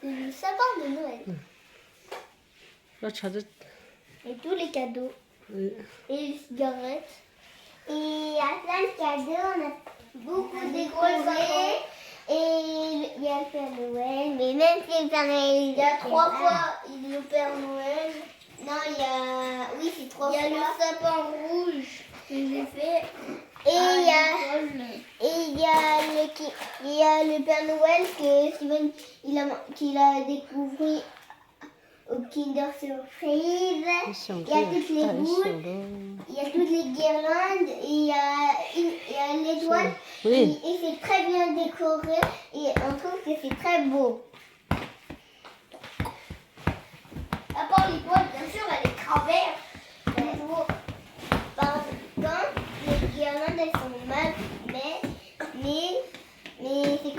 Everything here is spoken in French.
C'est le sapin de Noël. Et tous les cadeaux. Oui. Et les cigarettes. Et il y a plein de cadeaux. On a beaucoup décoré. Et il y a le Père Noël. Mais même si le Père Noël... Il y a 3 fois le Père Noël. Non, il y a... Oui, c'est 3 fois. Il y a le sapin rouge que j'ai fait. Et il y a le Père Noël que Steven qu'il a découvert au Kinder Surprise. Il y a toutes les boules, il y a toutes les guirlandes, et il y a l'étoile. Oui. Et c'est très bien décoré et on trouve que c'est très beau. À part l'étoile, bien sûr, elle est travers. Par contre, les guirlandes, elles sont mal, mais c'est